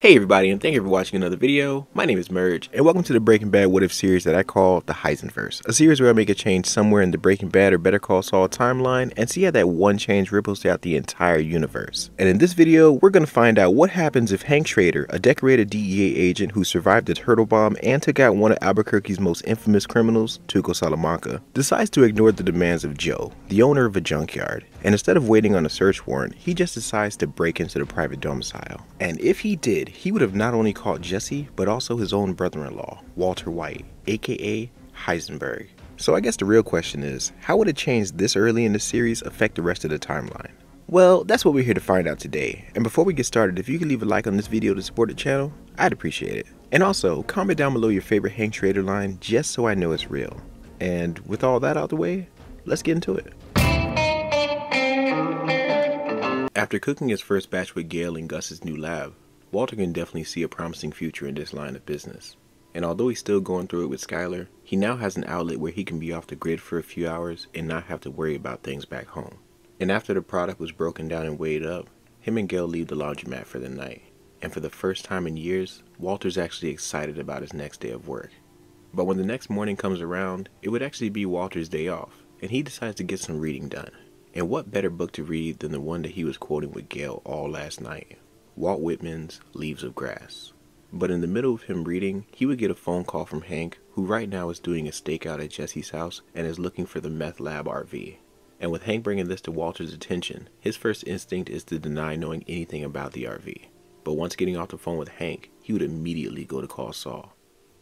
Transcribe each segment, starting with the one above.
Hey everybody, and thank you for watching another video. My name is Merge, and welcome to the Breaking Bad What If series that I call the Heisenverse. A series where I make a change somewhere in the Breaking Bad or Better Call Saul timeline and see how that one change ripples throughout the entire universe. And in this video, we're going to find out what happens if Hank Schrader, a decorated DEA agent who survived the turtle bomb and took out one of Albuquerque's most infamous criminals, Tuco Salamanca, decides to ignore the demands of Joe, the owner of a junkyard. And instead of waiting on a search warrant, he just decides to break into the private domicile. And if he did, he would have not only caught Jesse, but also his own brother-in-law, Walter White, aka Heisenberg. So I guess the real question is, how would a change this early in the series affect the rest of the timeline? Well, that's what we're here to find out today. And before we get started, if you could leave a like on this video to support the channel, I'd appreciate it. And also, comment down below your favorite Hank Schrader line, just so I know it's real. And with all that out the way, let's get into it. After cooking his first batch with Gail in Gus's new lab, Walter can definitely see a promising future in this line of business. And although he's still going through it with Skylar, he now has an outlet where he can be off the grid for a few hours and not have to worry about things back home. And after the product was broken down and weighed up, him and Gail leave the laundromat for the night. And for the first time in years, Walter's actually excited about his next day of work. But when the next morning comes around, it would actually be Walter's day off, and he decides to get some reading done. And what better book to read than the one that he was quoting with Gail all last night, Walt Whitman's Leaves of Grass. But in the middle of him reading, he would get a phone call from Hank, who right now is doing a stakeout at Jesse's house and is looking for the meth lab RV. And with Hank bringing this to Walter's attention, his first instinct is to deny knowing anything about the RV. But once getting off the phone with Hank, he would immediately go to call Saul.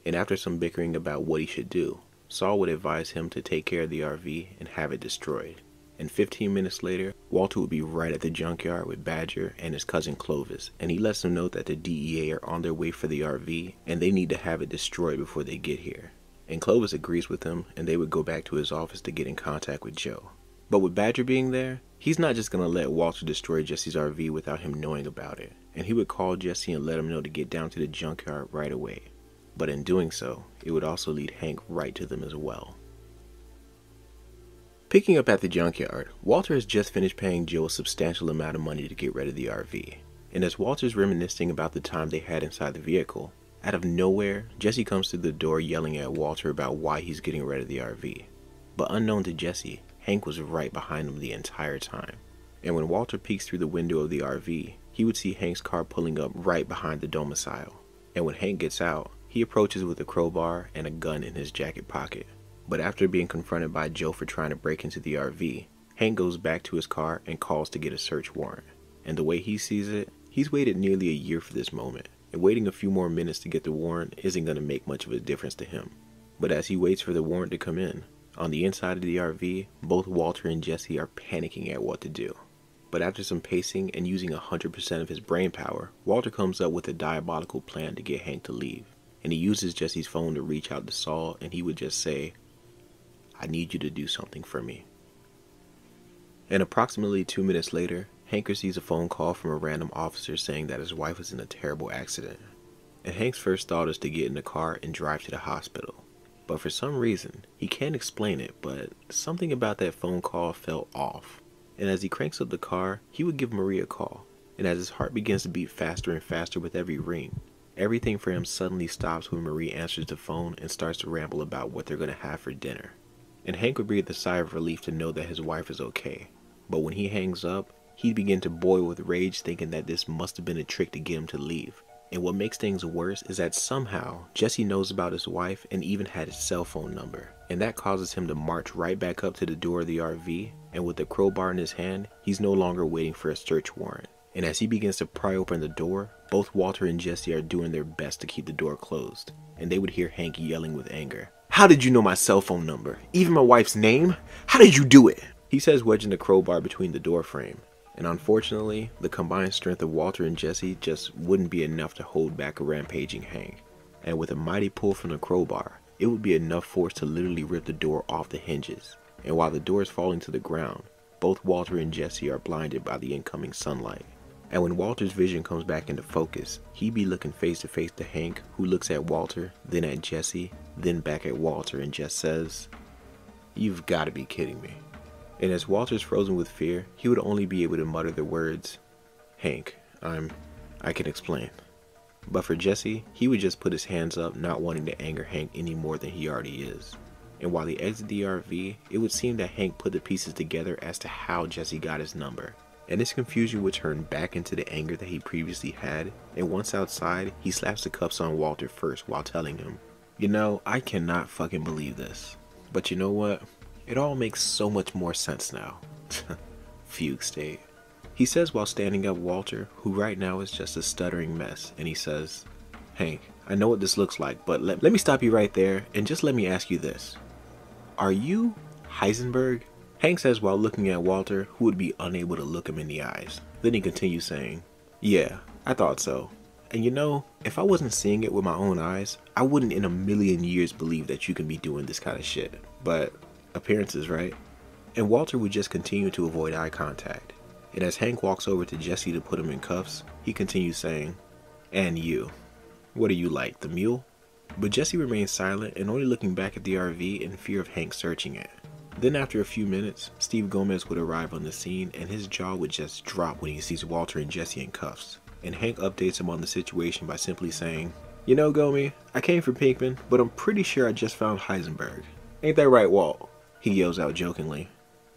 And after some bickering about what he should do, Saul would advise him to take care of the RV and have it destroyed. And 15 minutes later, Walter would be right at the junkyard with Badger and his cousin Clovis, and he lets them know that the DEA are on their way for the RV and they need to have it destroyed before they get here. And Clovis agrees with him, and they would go back to his office to get in contact with Joe. But with Badger being there, he's not just going to let Walter destroy Jesse's RV without him knowing about it, and he would call Jesse and let him know to get down to the junkyard right away. But in doing so, it would also lead Hank right to them as well. Picking up at the junkyard, Walter has just finished paying Joe a substantial amount of money to get rid of the RV. And as Walter's reminiscing about the time they had inside the vehicle, out of nowhere, Jesse comes through the door yelling at Walter about why he's getting rid of the RV. But unknown to Jesse, Hank was right behind him the entire time. And when Walter peeks through the window of the RV, he would see Hank's car pulling up right behind the domicile. And when Hank gets out, he approaches with a crowbar and a gun in his jacket pocket. But after being confronted by Joe for trying to break into the RV, Hank goes back to his car and calls to get a search warrant. And the way he sees it, he's waited nearly a year for this moment, and waiting a few more minutes to get the warrant isn't going to make much of a difference to him. But as he waits for the warrant to come in, on the inside of the RV, both Walter and Jesse are panicking at what to do. But after some pacing and using 100% of his brain power, Walter comes up with a diabolical plan to get Hank to leave. And he uses Jesse's phone to reach out to Saul, and he would just say, "I need you to do something for me." And approximately 2 minutes later, Hank receives a phone call from a random officer saying that his wife was in a terrible accident. And Hank's first thought is to get in the car and drive to the hospital. But for some reason, he can't explain it, but something about that phone call felt off. And as he cranks up the car, he would give Marie a call. And as his heart begins to beat faster and faster with every ring, everything for him suddenly stops when Marie answers the phone and starts to ramble about what they're going to have for dinner. And Hank would breathe a sigh of relief to know that his wife is okay. But when he hangs up, he'd begin to boil with rage, thinking that this must have been a trick to get him to leave. And what makes things worse is that somehow Jesse knows about his wife and even had his cell phone number. And that causes him to march right back up to the door of the RV, and with the crowbar in his hand, he's no longer waiting for a search warrant. And as he begins to pry open the door, both Walter and Jesse are doing their best to keep the door closed. And they would hear Hank yelling with anger, "How did you know my cell phone number? Even my wife's name? How did you do it?" He says, wedging the crowbar between the door frame. And unfortunately, the combined strength of Walter and Jesse just wouldn't be enough to hold back a rampaging Hank. And with a mighty pull from the crowbar, it would be enough force to literally rip the door off the hinges. And while the door is falling to the ground, both Walter and Jesse are blinded by the incoming sunlight. And when Walter's vision comes back into focus, he'd be looking face to face to Hank, who looks at Walter, then at Jesse, then back at Walter, and just says, "You've got to be kidding me." And as Walter's frozen with fear, he would only be able to mutter the words, "Hank, I can explain." But for Jesse, he would just put his hands up, not wanting to anger Hank any more than he already is. And while they exit the RV, it would seem that Hank put the pieces together as to how Jesse got his number. And this confusion would turn back into the anger that he previously had, and once outside, he slaps the cuffs on Walter first while telling him, "You know, I cannot fucking believe this. But you know what? It all makes so much more sense now." Fugue state. He says while standing up Walter, who right now is just a stuttering mess, and he says, "Hank, I know what this looks like, but let me stop you right there and just let me ask you this. Are you Heisenberg?" Hank says while looking at Walter, who would be unable to look him in the eyes. Then he continues saying, "Yeah, I thought so. And you know, if I wasn't seeing it with my own eyes, I wouldn't in a million years believe that you can be doing this kind of shit. But appearances, right?" And Walter would just continue to avoid eye contact. And as Hank walks over to Jesse to put him in cuffs, he continues saying, "And you, what are you like, the mule?" But Jesse remains silent and only looking back at the RV in fear of Hank searching it. Then after a few minutes, Steve Gomez would arrive on the scene and his jaw would just drop when he sees Walter and Jesse in cuffs. And Hank updates him on the situation by simply saying, "You know, Gomi, I came for Pinkman, but I'm pretty sure I just found Heisenberg. Ain't that right, Walt?" He yells out jokingly.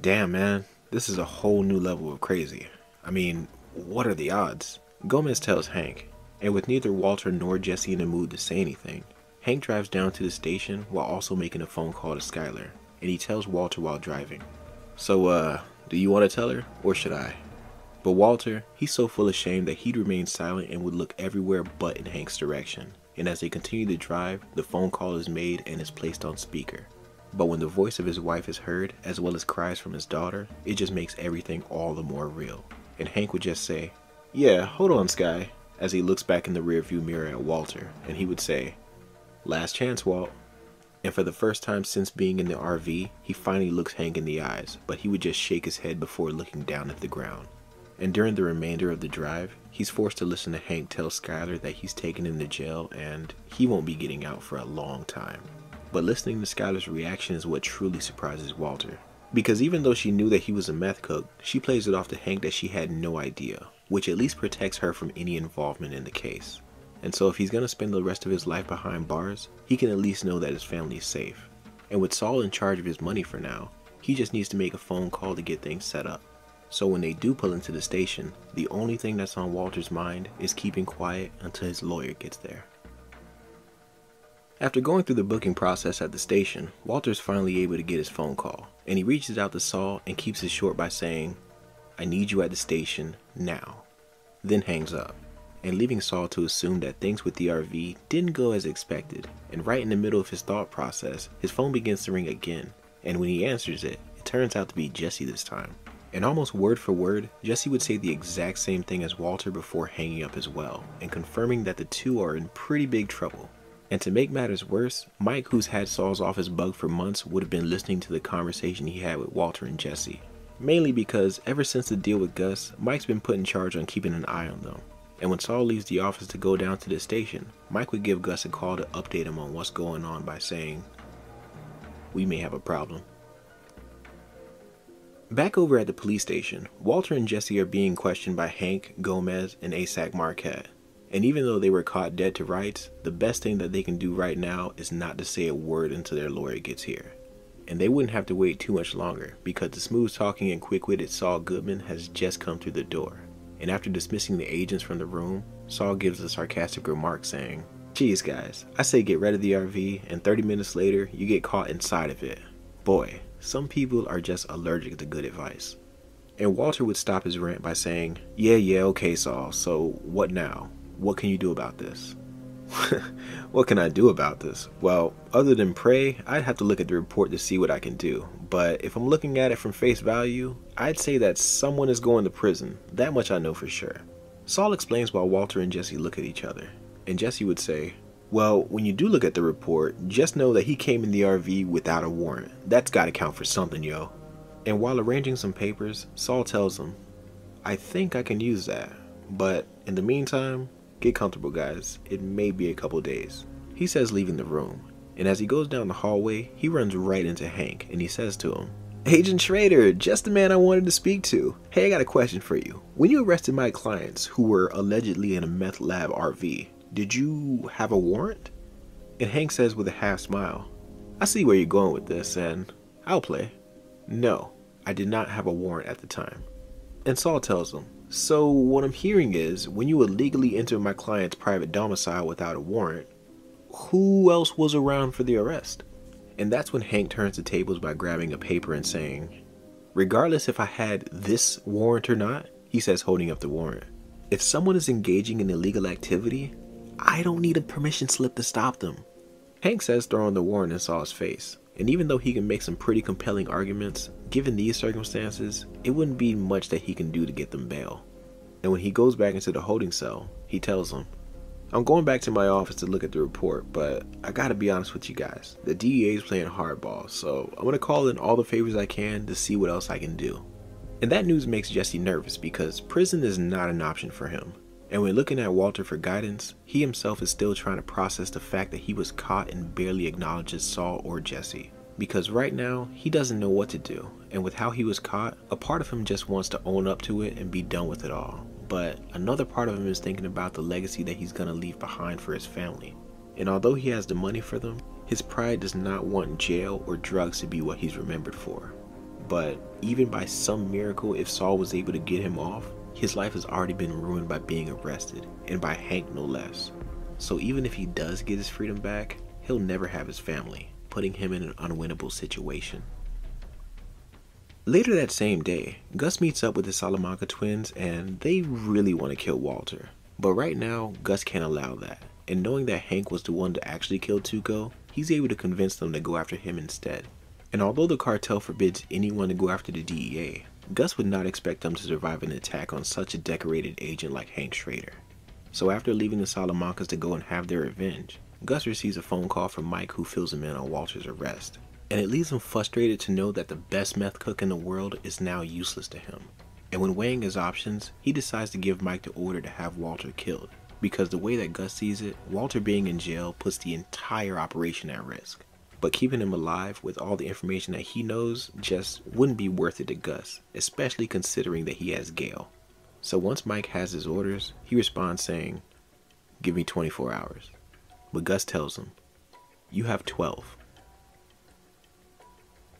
Damn, man, this is a whole new level of crazy. I mean, what are the odds? Gomez tells Hank, and with neither Walter nor Jesse in the mood to say anything, Hank drives down to the station while also making a phone call to Skylar, and he tells Walter while driving, "So, do you want to tell her, or should I?" But Walter, he's so full of shame that he'd remain silent and would look everywhere but in Hank's direction, and as they continue to drive, the phone call is made and is placed on speaker. But when the voice of his wife is heard, as well as cries from his daughter, it just makes everything all the more real. And Hank would just say, "Yeah, hold on, Sky," as he looks back in the rearview mirror at Walter, and he would say, "Last chance, Walt." And for the first time since being in the RV, he finally looks Hank in the eyes, but he would just shake his head before looking down at the ground. And during the remainder of the drive, he's forced to listen to Hank tell Skylar that he's taken him to jail and he won't be getting out for a long time. But listening to Skylar's reaction is what truly surprises Walter. Because even though she knew that he was a meth cook, she plays it off to Hank that she had no idea, which at least protects her from any involvement in the case. And so if he's gonna spend the rest of his life behind bars, he can at least know that his family is safe. And with Saul in charge of his money for now, he just needs to make a phone call to get things set up. So when they do pull into the station, the only thing that's on Walter's mind is keeping quiet until his lawyer gets there. After going through the booking process at the station, Walter's finally able to get his phone call, and he reaches out to Saul and keeps it short by saying, "I need you at the station now," then hangs up, and leaving Saul to assume that things with the RV didn't go as expected. And right in the middle of his thought process, his phone begins to ring again, and when he answers it, it turns out to be Jesse this time. And almost word for word, Jesse would say the exact same thing as Walter before hanging up as well, and confirming that the two are in pretty big trouble. And to make matters worse, Mike, who's had Saul's office bugged for months, would have been listening to the conversation he had with Walter and Jesse. Mainly because ever since the deal with Gus, Mike's been put in charge on keeping an eye on them. And when Saul leaves the office to go down to the station, Mike would give Gus a call to update him on what's going on by saying, "We may have a problem." Back over at the police station, Walter and Jesse are being questioned by Hank, Gomez, and ASAC Marquette. And even though they were caught dead to rights, the best thing that they can do right now is not to say a word until their lawyer gets here. And they wouldn't have to wait too much longer, because the smooth-talking and quick-witted Saul Goodman has just come through the door. And after dismissing the agents from the room, Saul gives a sarcastic remark saying, "Geez guys, I say get rid of the RV, and 30 minutes later, you get caught inside of it. Boy, some people are just allergic to good advice." And Walter would stop his rant by saying, yeah, okay Saul, so what now? What can you do about this?" What can I do about this? Well, other than pray, I'd have to look at the report to see what I can do. But if I'm looking at it from face value, I'd say that someone is going to prison. That much I know for sure. Saul explains while Walter and Jesse look at each other. And Jesse would say, "Well, when you do look at the report, just know that he came in the RV without a warrant. That's gotta count for something, yo." And while arranging some papers, Saul tells him, "I think I can use that. But in the meantime, get comfortable guys, it may be a couple days." He says leaving the room, and as he goes down the hallway, he runs right into Hank, and he says to him, "Agent Schrader, just the man I wanted to speak to. Hey, I got a question for you. When you arrested my clients, who were allegedly in a meth lab RV, "Did you have a warrant?" And Hank says with a half smile, "I see where you're going with this, and I'll play. No, I did not have a warrant at the time." And Saul tells him, "So what I'm hearing is, when you illegally enter my client's private domicile without a warrant, who else was around for the arrest?" And that's when Hank turns the tables by grabbing a paper and saying, "Regardless if I had this warrant or not," he says, holding up the warrant, "if someone is engaging in illegal activity, I don't need a permission slip to stop them." Hank says, throwing the warrant in Saul's face, and even though he can make some pretty compelling arguments, given these circumstances, it wouldn't be much that he can do to get them bail. And when he goes back into the holding cell, he tells them, "I'm going back to my office to look at the report, but I gotta be honest with you guys. The DEA is playing hardball, so I'm gonna call in all the favors I can to see what else I can do." And that news makes Jesse nervous because prison is not an option for him. And when looking at Walter for guidance, he himself is still trying to process the fact that he was caught and barely acknowledges Saul or Jesse. Because right now, he doesn't know what to do, and with how he was caught, a part of him just wants to own up to it and be done with it all. But another part of him is thinking about the legacy that he's gonna leave behind for his family. And although he has the money for them, his pride does not want jail or drugs to be what he's remembered for. But even by some miracle, if Saul was able to get him off, his life has already been ruined by being arrested, and by Hank no less. So even if he does get his freedom back, he'll never have his family, putting him in an unwinnable situation. Later that same day, Gus meets up with the Salamanca twins, and they really want to kill Walter. But right now, Gus can't allow that, and knowing that Hank was the one to actually kill Tuco, he's able to convince them to go after him instead. And although the cartel forbids anyone to go after the DEA, Gus would not expect them to survive an attack on such a decorated agent like Hank Schrader. So after leaving the Salamancas to go and have their revenge, Gus receives a phone call from Mike, who fills him in on Walter's arrest. And it leaves him frustrated to know that the best meth cook in the world is now useless to him. And when weighing his options, he decides to give Mike the order to have Walter killed, because the way that Gus sees it, Walter being in jail puts the entire operation at risk. But keeping him alive with all the information that he knows just wouldn't be worth it to Gus, especially considering that he has Gale. So once Mike has his orders, he responds saying, "Give me 24 hours. But Gus tells him, "You have 12.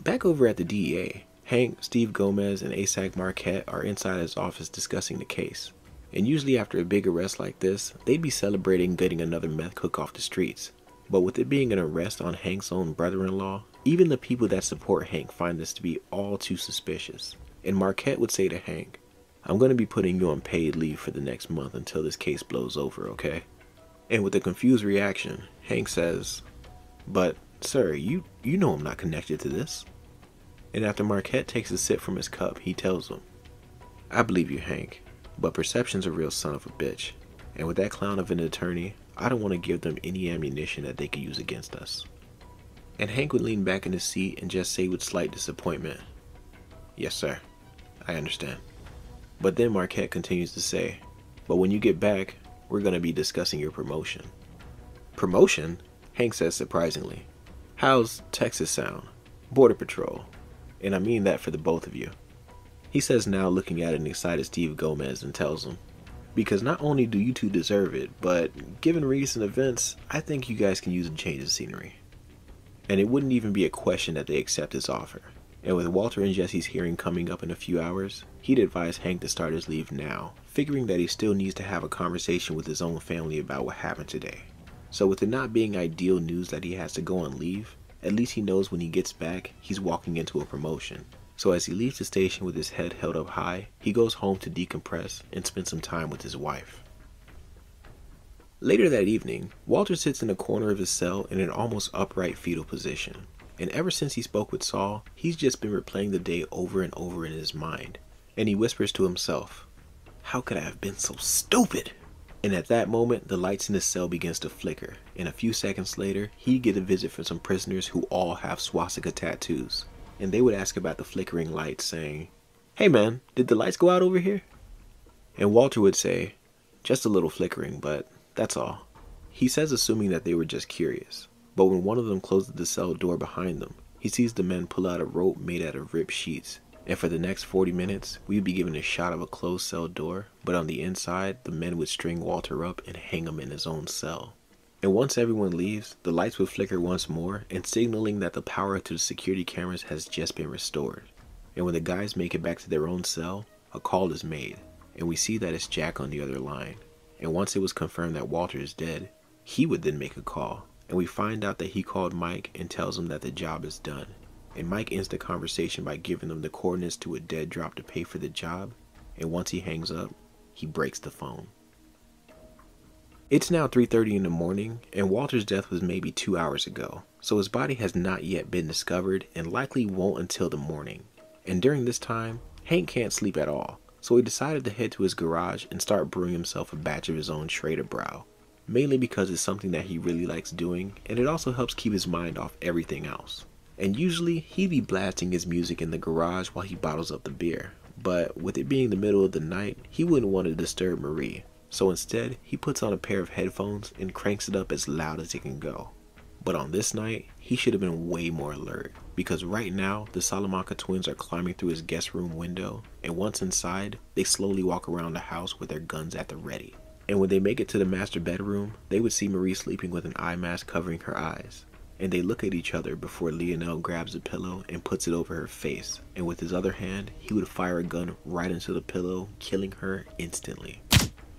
Back over at the DEA, Hank, Steve Gomez, and ASAC Marquette are inside his office discussing the case. And usually after a big arrest like this, they'd be celebrating getting another meth cook off the streets. But with it being an arrest on Hank's own brother-in-law, even the people that support Hank find this to be all too suspicious. And Marquette would say to Hank, "I'm going to be putting you on paid leave for the next month until this case blows over, okay?" And with a confused reaction, Hank says, "But, sir, you know I'm not connected to this." And after Marquette takes a sip from his cup, he tells him, "I believe you, Hank, but perception's a real son of a bitch. And with that clown of an attorney, I don't want to give them any ammunition that they could use against us." And Hank would lean back in his seat and just say with slight disappointment, "Yes, sir, I understand." But then Marquette continues to say, "But when you get back, we're going to be discussing your promotion." "Promotion?" Hank says surprisingly. "How's Texas sound? Border Patrol. And I mean that for the both of you." He says, now looking at an excited Steve Gomez, and tells him, "Because not only do you two deserve it, but given recent events, I think you guys can use a change of scenery." And it wouldn't even be a question that they accept his offer. And with Walter and Jesse's hearing coming up in a few hours, he'd advise Hank to start his leave now, figuring that he still needs to have a conversation with his own family about what happened today. So with it not being ideal news that he has to go on leave, at least he knows when he gets back, he's walking into a promotion. So as he leaves the station with his head held up high, he goes home to decompress and spend some time with his wife. Later that evening, Walter sits in a corner of his cell in an almost upright fetal position. And ever since he spoke with Saul, he's just been replaying the day over and over in his mind. And he whispers to himself, "How could I have been so stupid?" And at that moment, the lights in his cell begins to flicker. And a few seconds later, he'd get a visit from some prisoners who all have swastika tattoos. And they would ask about the flickering lights, saying, "Hey man, did the lights go out over here?" And Walter would say, "Just a little flickering, but that's all." He says assuming that they were just curious. But when one of them closes the cell door behind them, he sees the men pull out a rope made out of ripped sheets And for the next 40 minutes, we'd be given a shot of a closed cell door, but on the inside, the men would string Walter up and hang him in his own cell. And once everyone leaves, the lights would flicker once more and signaling that the power to the security cameras has just been restored. And when the guys make it back to their own cell, a call is made, and we see that it's Jack on the other line. And once it was confirmed that Walter is dead, he would then make a call, and we find out that he called Mike and tells him that the job is done. And Mike ends the conversation by giving them the coordinates to a dead drop to pay for the job, and once he hangs up, he breaks the phone. It's now 3:30 in the morning, and Walter's death was maybe 2 hours ago, so his body has not yet been discovered and likely won't until the morning. And during this time, Hank can't sleep at all, so he decided to head to his garage and start brewing himself a batch of his own Schrader Brow, mainly because it's something that he really likes doing, and it also helps keep his mind off everything else. And usually, he'd be blasting his music in the garage while he bottles up the beer, but with it being the middle of the night, he wouldn't want to disturb Marie. So instead, he puts on a pair of headphones and cranks it up as loud as it can go. But on this night, he should have been way more alert, because right now, the Salamanca twins are climbing through his guest room window, and once inside, they slowly walk around the house with their guns at the ready. And when they make it to the master bedroom, they would see Marie sleeping with an eye mask covering her eyes. And they look at each other before Lionel grabs a pillow and puts it over her face, and with his other hand, he would fire a gun right into the pillow, killing her instantly.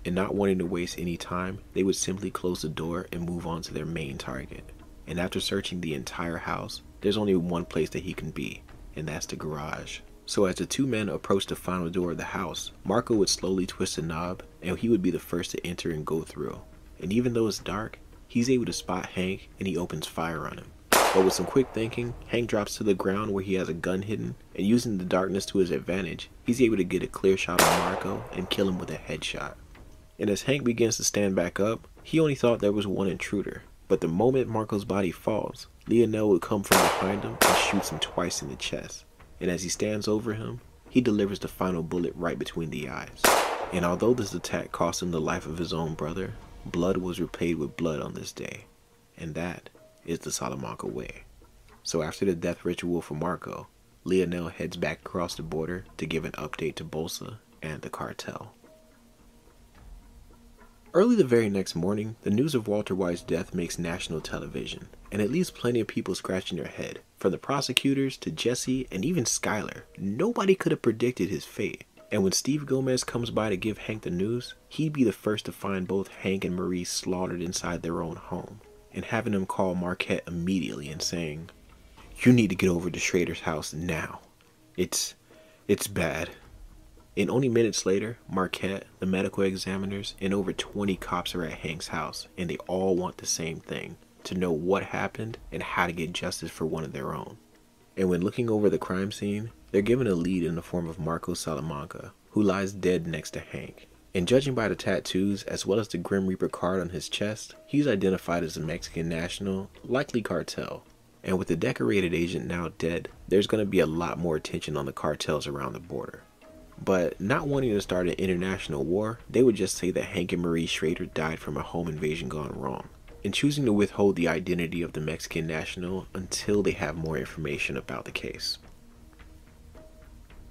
And not wanting to waste any time, they would simply close the door and move on to their main target. And after searching the entire house, there's only one place that he can be, and that's the garage. So as the two men approach the final door of the house, Marco would slowly twist the knob, and he would be the first to enter and go through. And even though it's dark, he's able to spot Hank, and he opens fire on him. But with some quick thinking, Hank drops to the ground where he has a gun hidden, and using the darkness to his advantage, he's able to get a clear shot on Marco and kill him with a headshot. And as Hank begins to stand back up, he only thought there was one intruder. But the moment Marco's body falls, Lionel would come from behind him and shoots him twice in the chest. And as he stands over him, he delivers the final bullet right between the eyes. And although this attack cost him the life of his own brother, blood was repaid with blood on this day. And that is the Salamanca way. So after the death ritual for Marco, Lionel heads back across the border to give an update to Bolsa and the cartel. Early the very next morning, the news of Walter White's death makes national television, and it leaves plenty of people scratching their head, from the prosecutors to Jesse and even Skyler. Nobody could have predicted his fate. And when Steve Gomez comes by to give Hank the news, he'd be the first to find both Hank and Marie slaughtered inside their own home, and having him call Marquette immediately and saying, "You need to get over to Schrader's house now. It's bad." And only minutes later, Marquette, the medical examiners, and over 20 cops are at Hank's house, and they all want the same thing, to know what happened and how to get justice for one of their own. And when looking over the crime scene, they're given a lead in the form of Marco Salamanca, who lies dead next to Hank. And judging by the tattoos, as well as the Grim Reaper card on his chest, he's identified as a Mexican national, likely cartel. And with the decorated agent now dead, there's going to be a lot more attention on the cartels around the border. But not wanting to start an international war, they would just say that Hank and Marie Schrader died from a home invasion gone wrong, and choosing to withhold the identity of the Mexican national until they have more information about the case.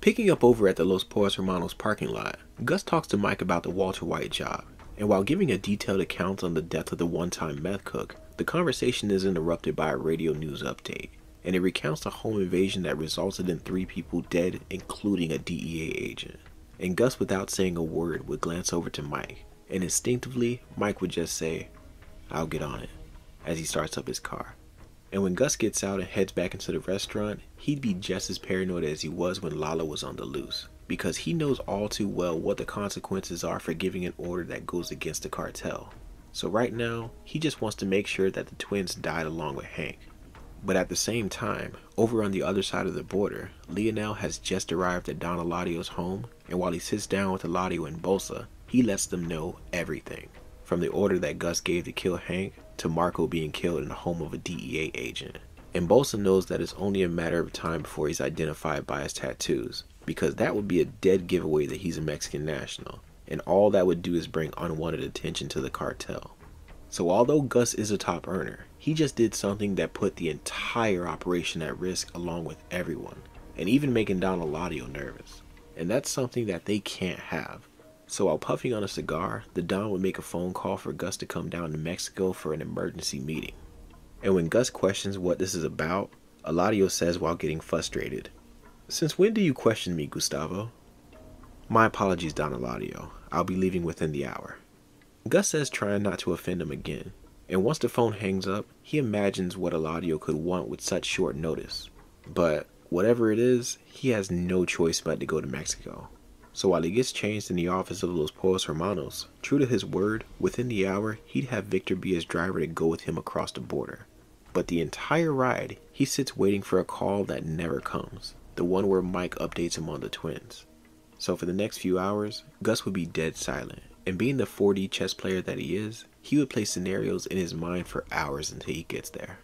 Picking up over at the Los Pollos Hermanos parking lot, Gus talks to Mike about the Walter White job, and while giving a detailed account on the death of the one-time meth cook, the conversation is interrupted by a radio news update, and it recounts a home invasion that resulted in 3 people dead, including a DEA agent. And Gus, without saying a word, would glance over to Mike, and instinctively, Mike would just say, "I'll get on it," as he starts up his car. And when Gus gets out and heads back into the restaurant, he'd be just as paranoid as he was when Lala was on the loose, because he knows all too well what the consequences are for giving an order that goes against the cartel. So right now, he just wants to make sure that the twins died along with Hank. But at the same time, over on the other side of the border, Lionel has just arrived at Don Eladio's home, and while he sits down with Eladio and Bolsa, he lets them know everything. From the order that Gus gave to kill Hank, to Marco being killed in the home of a DEA agent. And Bolsa knows that it's only a matter of time before he's identified by his tattoos, because that would be a dead giveaway that he's a Mexican national, and all that would do is bring unwanted attention to the cartel. So although Gus is a top earner, he just did something that put the entire operation at risk along with everyone. and even making Don Eladio nervous. And that's something that they can't have. So while puffing on a cigar, the Don would make a phone call for Gus to come down to Mexico for an emergency meeting. And when Gus questions what this is about, Eladio says while getting frustrated, "Since when do you question me, Gustavo?" "My apologies, Don Eladio. I'll be leaving within the hour." Gus says trying not to offend him again, and once the phone hangs up, he imagines what Eladio could want with such short notice. But whatever it is, he has no choice but to go to Mexico. So while he gets changed in the office of Los Pollos Hermanos, true to his word, within the hour, he'd have Victor be his driver to go with him across the border. But the entire ride, he sits waiting for a call that never comes, the one where Mike updates him on the twins. So for the next few hours, Gus would be dead silent, and being the 4D chess player that he is, he would play scenarios in his mind for hours until he gets there.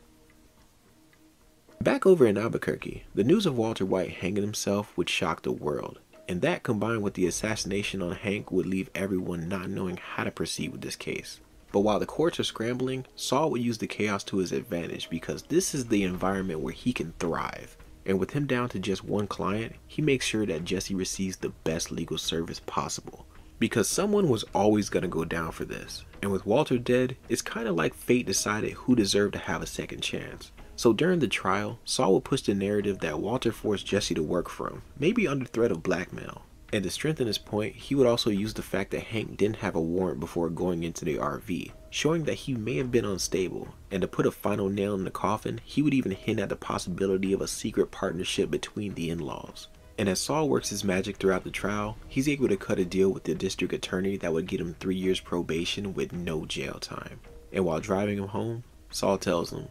Back over in Albuquerque, the news of Walter White hanging himself would shock the world, and that combined with the assassination on Hank would leave everyone not knowing how to proceed with this case. But while the courts are scrambling, Saul would use the chaos to his advantage because this is the environment where he can thrive. And with him down to just one client, he makes sure that Jesse receives the best legal service possible. Because someone was always going to go down for this. And with Walter dead, it's kind of like fate decided who deserved to have a second chance. So during the trial, Saul would push the narrative that Walter forced Jesse to work for him, maybe under threat of blackmail. And to strengthen his point, he would also use the fact that Hank didn't have a warrant before going into the RV, showing that he may have been unstable. And to put a final nail in the coffin, he would even hint at the possibility of a secret partnership between the in-laws. And as Saul works his magic throughout the trial, he's able to cut a deal with the district attorney that would get him 3 years probation with no jail time. And while driving him home, Saul tells him,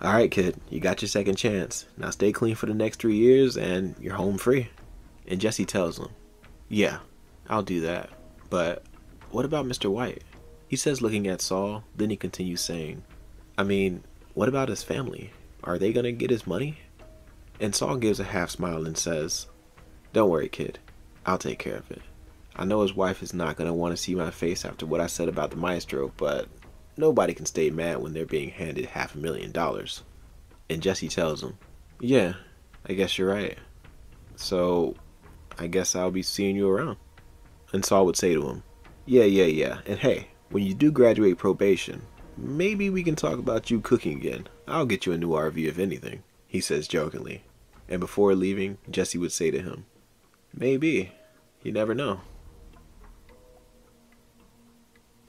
"Alright kid, you got your second chance. Now stay clean for the next 3 years and you're home free." And Jesse tells him, "Yeah, I'll do that. But what about Mr. White?" He says looking at Saul, then he continues saying, "I mean, what about his family? Are they gonna get his money?" And Saul gives a half smile and says, "Don't worry kid, I'll take care of it. I know his wife is not gonna want to see my face after what I said about the maestro, but nobody can stay mad when they're being handed $500,000. And Jesse tells him, "Yeah, I guess you're right. So I guess I'll be seeing you around." And Saul would say to him, Yeah. And hey, when you do graduate probation, maybe we can talk about you cooking again. I'll get you a new RV if anything," he says jokingly. And before leaving, Jesse would say to him, "Maybe. You never know."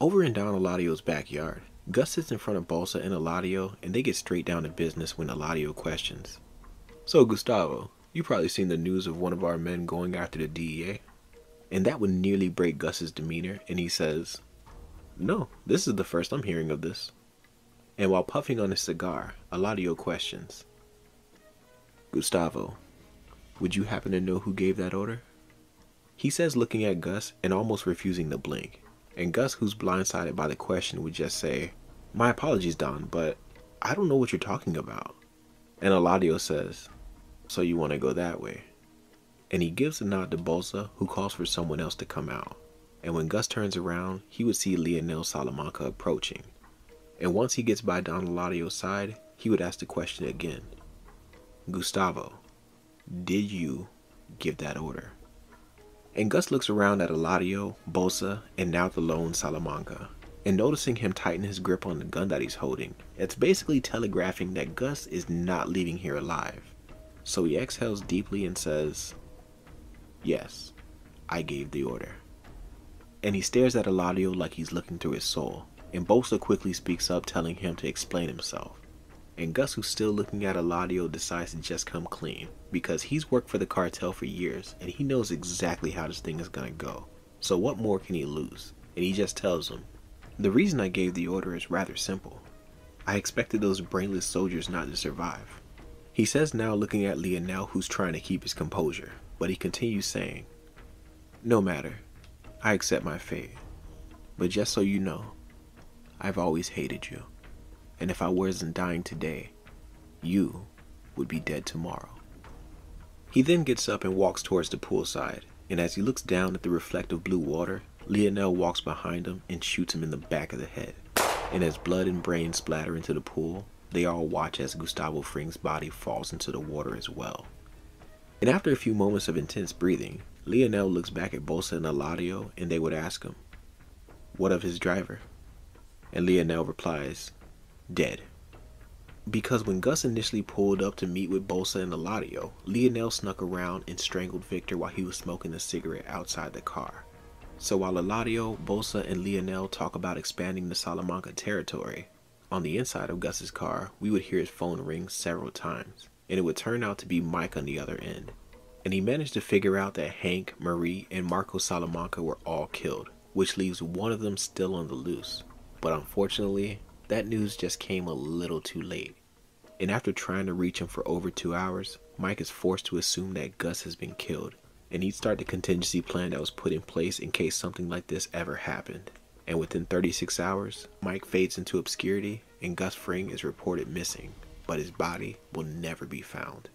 Over in Don Eladio's backyard, Gus sits in front of Bolsa and Eladio, and they get straight down to business when Eladio questions, "So Gustavo, you probably seen the news of one of our men going after the DEA?" And that would nearly break Gus's demeanor, and he says, "No, this is the first I'm hearing of this." And while puffing on his cigar, Eladio questions, "Gustavo, would you happen to know who gave that order?" He says looking at Gus and almost refusing to blink. And Gus, who's blindsided by the question, would just say, "My apologies, Don, but I don't know what you're talking about." And Eladio says, "So you want to go that way?" And he gives a nod to Bolsa, who calls for someone else to come out. And when Gus turns around, he would see Leonel Salamanca approaching. And once he gets by Don Eladio's side, he would ask the question again, "Gustavo, did you give that order?" And Gus looks around at Eladio, Bolsa, and now the lone Salamanca. And noticing him tighten his grip on the gun that he's holding, it's basically telegraphing that Gus is not leaving here alive. So he exhales deeply and says, "Yes, I gave the order." And he stares at Eladio like he's looking through his soul, and Bolsa quickly speaks up telling him to explain himself. And Gus, who's still looking at Eladio, decides to just come clean, because he's worked for the cartel for years, and he knows exactly how this thing is gonna go. So what more can he lose? And he just tells him, "The reason I gave the order is rather simple. I expected those brainless soldiers not to survive." He says now looking at Leonel, who's trying to keep his composure, but he continues saying, "No matter, I accept my fate. But just so you know, I've always hated you. And if I wasn't dying today, you would be dead tomorrow." He then gets up and walks towards the poolside, and as he looks down at the reflective blue water, Leonel walks behind him and shoots him in the back of the head. And as blood and brains splatter into the pool, they all watch as Gustavo Fring's body falls into the water as well. And after a few moments of intense breathing, Lionel looks back at Bolsa and Eladio and they would ask him, "What of his driver?" And Lionel replies, "Dead." Because when Gus initially pulled up to meet with Bolsa and Eladio, Lionel snuck around and strangled Victor while he was smoking a cigarette outside the car. So while Eladio, Bolsa, and Lionel talk about expanding the Salamanca territory, on the inside of Gus's car, we would hear his phone ring several times, and it would turn out to be Mike on the other end. And he managed to figure out that Hank, Marie, and Marco Salamanca were all killed, which leaves one of them still on the loose. But unfortunately, that news just came a little too late. And after trying to reach him for over 2 hours, Mike is forced to assume that Gus has been killed, and he'd start the contingency plan that was put in place in case something like this ever happened. And within 36 hours, Mike fades into obscurity and Gus Fring is reported missing, but his body will never be found.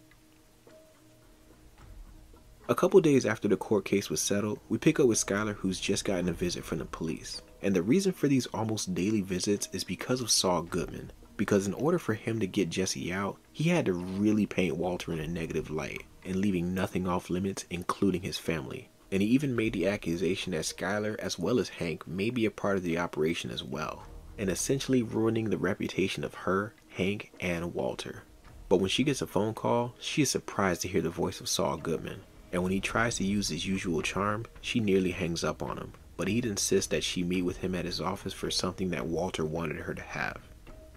A couple days after the court case was settled, we pick up with Skylar, who's just gotten a visit from the police. And the reason for these almost daily visits is because of Saul Goodman. Because in order for him to get Jesse out, he had to really paint Walter in a negative light, and leaving nothing off limits, including his family. And he even made the accusation that Skylar, as well as Hank, may be a part of the operation as well, and essentially ruining the reputation of her, Hank, and Walter. But when she gets a phone call, she is surprised to hear the voice of Saul Goodman. And when he tries to use his usual charm, she nearly hangs up on him. But he'd insist that she meet with him at his office for something that Walter wanted her to have.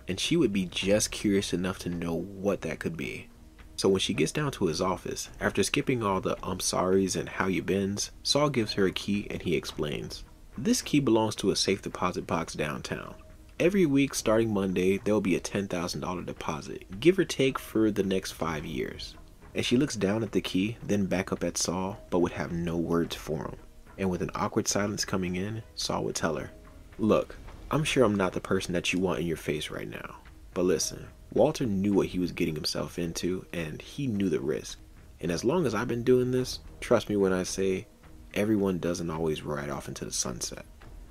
And she would be just curious enough to know what that could be. So when she gets down to his office, after skipping all the "I'm sorry's" and "how you been's," Saul gives her a key and he explains. This key belongs to a safe deposit box downtown. Every week starting Monday, there will be a $10,000 deposit, give or take, for the next 5 years. And she looks down at the key, then back up at Saul, but would have no words for him. And with an awkward silence coming in, Saul would tell her, "Look, I'm sure I'm not the person that you want in your face right now. But listen, Walter knew what he was getting himself into, and he knew the risk. And as long as I've been doing this, trust me when I say, everyone doesn't always ride off into the sunset."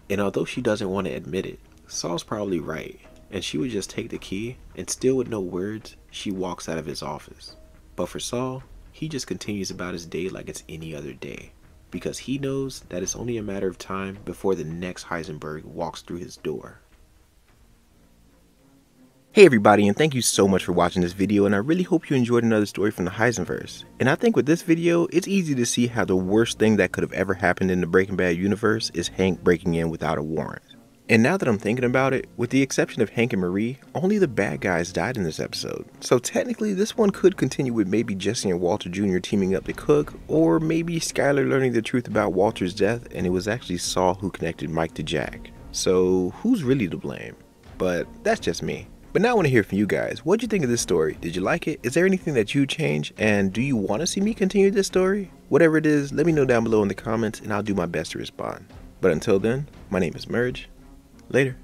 And although she doesn't want to admit it, Saul's probably right, and she would just take the key, and still with no words, she walks out of his office. But for Saul, he just continues about his day like it's any other day, because he knows that it's only a matter of time before the next Heisenberg walks through his door. Hey everybody, and thank you so much for watching this video, and I really hope you enjoyed another story from the Heisenverse. And I think with this video, it's easy to see how the worst thing that could have ever happened in the Breaking Bad universe is Hank breaking in without a warrant. And now that I'm thinking about it, with the exception of Hank and Marie, only the bad guys died in this episode. So technically this one could continue with maybe Jesse and Walter Jr. teaming up to cook, or maybe Skylar learning the truth about Walter's death and it was actually Saul who connected Mike to Jack. So who's really to blame? But that's just me. But now I want to hear from you guys. What'd you think of this story? Did you like it? Is there anything that you change? And do you want to see me continue this story? Whatever it is, let me know down below in the comments and I'll do my best to respond. But until then, my name is Merge. Later.